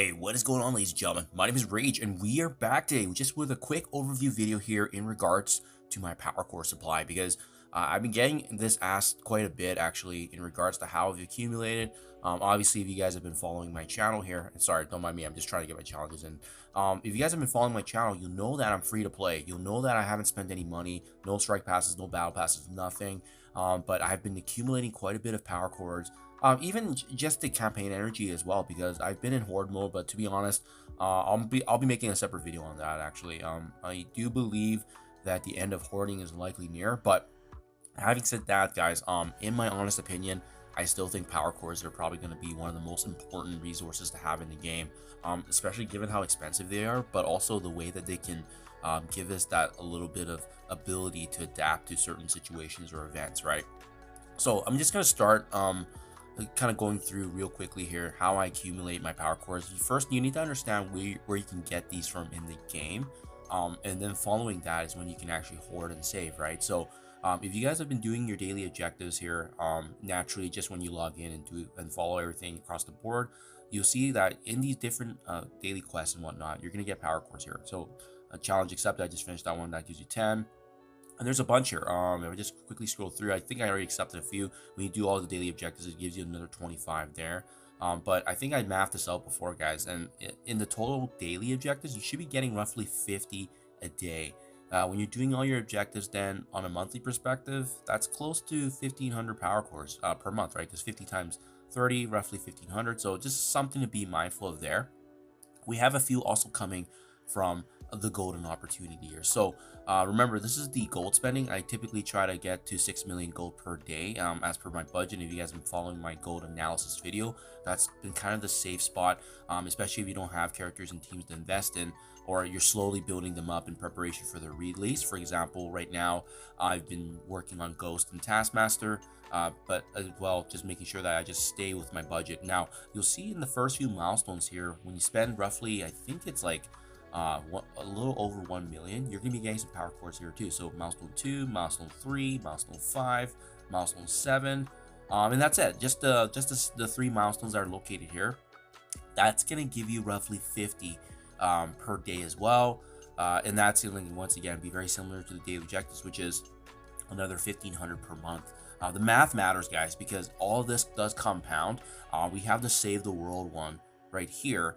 Hey, what is going on, ladies and gentlemen? My name is Rage, and we are back today just with a quick overview video here in regards to my power core supply because I've been getting this asked quite a bit actually in regards to how I've accumulated. Obviously, if you guys have been following my channel here, and sorry, don't mind me, I'm just trying to get my challenges in. If you guys have been following my channel, you'll know that I'm free to play. You'll know that I haven't spent any money, no strike passes, no battle passes, nothing. But I've been accumulating quite a bit of power cores. Even just the campaign energy as well, because I've been in horde mode. But to be honest, I'll be making a separate video on that actually. I do believe that the end of hoarding is likely near. But having said that, guys, in my honest opinion, I still think power cores are probably going to be one of the most important resources to have in the game, especially given how expensive they are, but also the way that they can give us that a little bit of ability to adapt to certain situations or events, right? So I'm just going to start kind of going through real quickly here how I accumulate my power cores. First, you need to understand where you can get these from in the game, and then following that is when you can actually hoard and save, right? So if you guys have been doing your daily objectives here, naturally just when you log in and do and follow everything across the board, you'll see that in these different daily quests and whatnot, you're gonna get power cores here. So a challenge accepted, I just finished that one, that gives you 10. And there's a bunch here. If I just quickly scroll through, I think I already accepted a few. When you do all the daily objectives, it gives you another 25 there. But I think I mathed this out before, guys. And in the total daily objectives, you should be getting roughly 50 a day. When you're doing all your objectives, then on a monthly perspective, that's close to 1,500 power cores per month, right? There's 50 times 30, roughly 1,500. So just something to be mindful of there. We have a few also coming from the golden opportunity here. So remember, this is the gold spending. I typically try to get to 6 million gold per day as per my budget. If you guys have been following my gold analysis video, that's been kind of the safe spot, especially if you don't have characters and teams to invest in, or you're slowly building them up in preparation for the release. For example, right now I've been working on Ghost and Taskmaster, but as well just making sure that I just stay with my budget. Now you'll see in the first few milestones here, when you spend roughly, I think it's like a little over 1 million, you're gonna be getting some power cores here too. So milestone 2, milestone 3, milestone 5, milestone 7, and that's it. Just the 3 milestones that are located here. That's gonna give you roughly 50 per day as well, and that's going to once again be very similar to the daily objectives, which is another 1,500 per month. The math matters, guys, because all of this does compound. We have the Save the World one right here.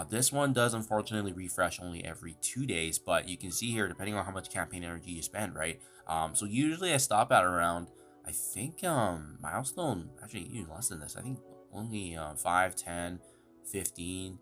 This one does unfortunately refresh only every 2 days, but you can see here, depending on how much campaign energy you spend, right? So usually I stop at around, I think, milestone, actually even less than this. I think only 5, 10, 15,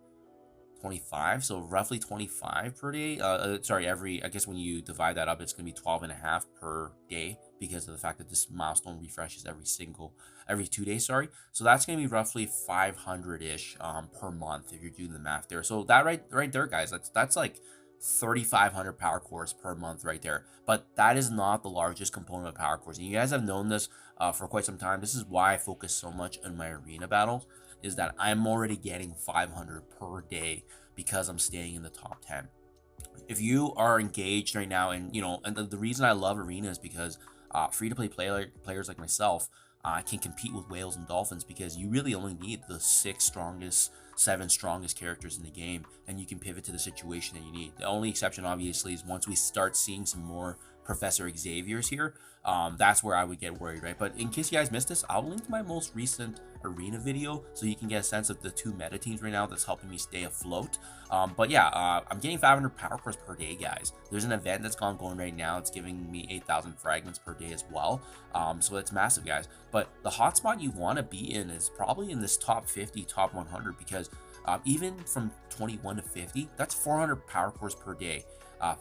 25, so roughly 25 per day. Sorry, I guess when you divide that up, it's gonna be 12 and a half per day because of the fact that this milestone refreshes every 2 days, sorry. So that's gonna be roughly 500-ish per month if you're doing the math there. So that right there, guys, that's like 3,500 power cores per month right there. But that is not the largest component of power cores, and you guys have known this for quite some time. This is why I focus so much on my arena battles, is that I'm already getting 500 per day because I'm staying in the top 10. If you are engaged right now, and the reason I love arena is because free-to-play players like myself can compete with whales and dolphins, because you really only need the 7 strongest characters in the game, and you can pivot to the situation that you need. The only exception obviously is once we start seeing some more Professor Xavier's here, that's where I would get worried, right? But in case you guys missed this, I'll link my most recent arena video so you can get a sense of the 2 meta teams right now that's helping me stay afloat. But yeah, I'm getting 500 power cores per day, guys. There's an event that's going right now. It's giving me 8,000 fragments per day as well. So that's massive, guys. But the hotspot you want to be in is probably in this top 50, top 100, because even from 21 to 50, that's 400 power cores per day.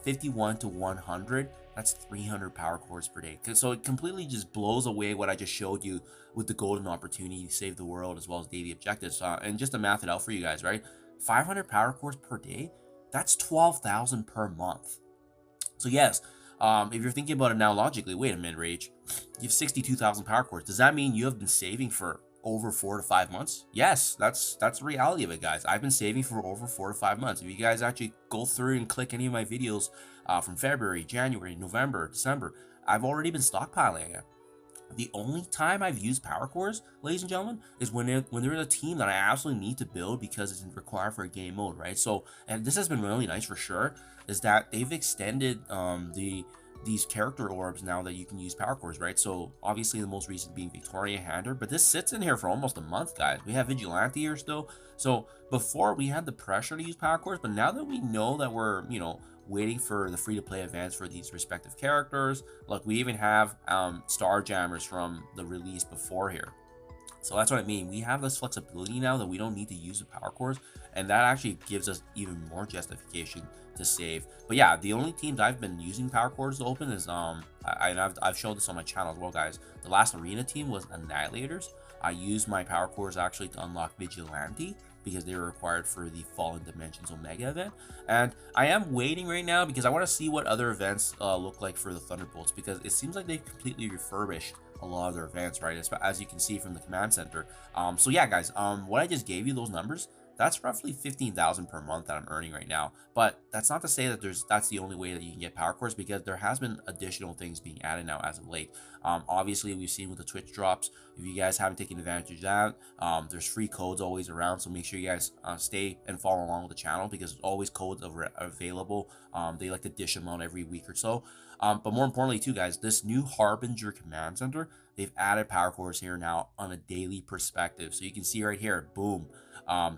51 to 100, that's 300 power cores per day. So it completely just blows away what I just showed you with the golden opportunity to save the world as well as daily objectives. And just to math it out for you guys, right? 500 power cores per day, that's 12,000 per month. So yes, if you're thinking about it now logically, wait a minute, Rage, you have 62,000 power cores. Does that mean you have been saving for over 4 to 5 months? Yes, that's the reality of it, guys. I've been saving for over 4 to 5 months. If you guys actually go through and click any of my videos from February, January, November, December, I've already been stockpiling it. The only time I've used power cores, ladies and gentlemen, is when they're in a team that I absolutely need to build because it's required for a game mode, right? So, and this has been really nice for sure, is that they've extended these character orbs now that you can use power cores, right? So obviously the most recent being Victoria Hander, but this sits in here for almost a month, guys. We have Vigilante here still. So before we had the pressure to use power cores, but now that we know that we're, waiting for the free-to-play events for these respective characters, like we even have Star Jammers from the release before here. So that's what I mean. We have this flexibility now that we don't need to use the power cores, and that actually gives us even more justification to save. But yeah, the only teams I've been using power cores to open is I've showed this on my channel as well, guys. The last arena team was Annihilators. I used my power cores actually to unlock Vigilante because they were required for the Fallen Dimensions Omega event. And I am waiting right now because I want to see what other events look like for the Thunderbolts, because it seems like they've completely refurbished a lot of their events, right? As you can see from the command center. So yeah, guys, what I just gave you, those numbers, that's roughly 15,000 per month that I'm earning right now. But that's not to say that that's the only way that you can get power cores, because there has been additional things being added now as of late. Obviously, we've seen with the Twitch drops. If you guys haven't taken advantage of that, there's free codes always around. So make sure you guys stay and follow along with the channel, because there's always codes available. They like to dish them out every week or so. But more importantly too, guys, this new Harbinger command center, they've added power cores here now on a daily perspective. So you can see right here, boom,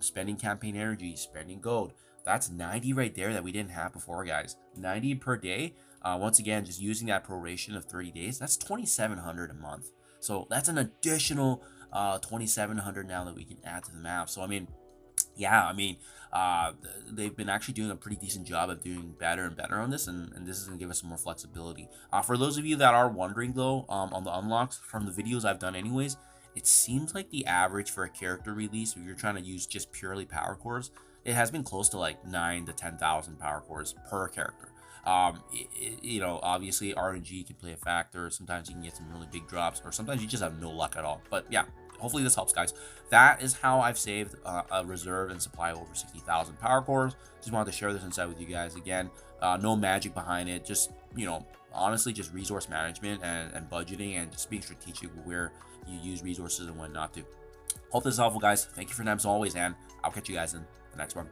spending campaign energy, spending gold. That's 90 right there that we didn't have before, guys. 90 per day. Once again, just using that proration of 30 days, that's 2,700 a month. So that's an additional 2,700 now that we can add to the map. So I mean, yeah, I mean, they've been actually doing a pretty decent job of doing better and better on this, and this is going to give us some more flexibility. For those of you that are wondering, though, on the unlocks from the videos I've done anyways, it seems like the average for a character release, if you're trying to use just purely power cores, it has been close to like 9 to 10,000 power cores per character. Obviously RNG can play a factor. Sometimes you can get some really big drops, or sometimes you just have no luck at all. But yeah, hopefully this helps, guys. That is how I've saved a reserve and supply over 60,000 power cores. Just wanted to share this insight with you guys. Again, no magic behind it. Just, honestly, just resource management and budgeting, and just being strategic with where you use resources and when not to. Hope this is helpful, guys. Thank you for your time as always, and I'll catch you guys in the next one.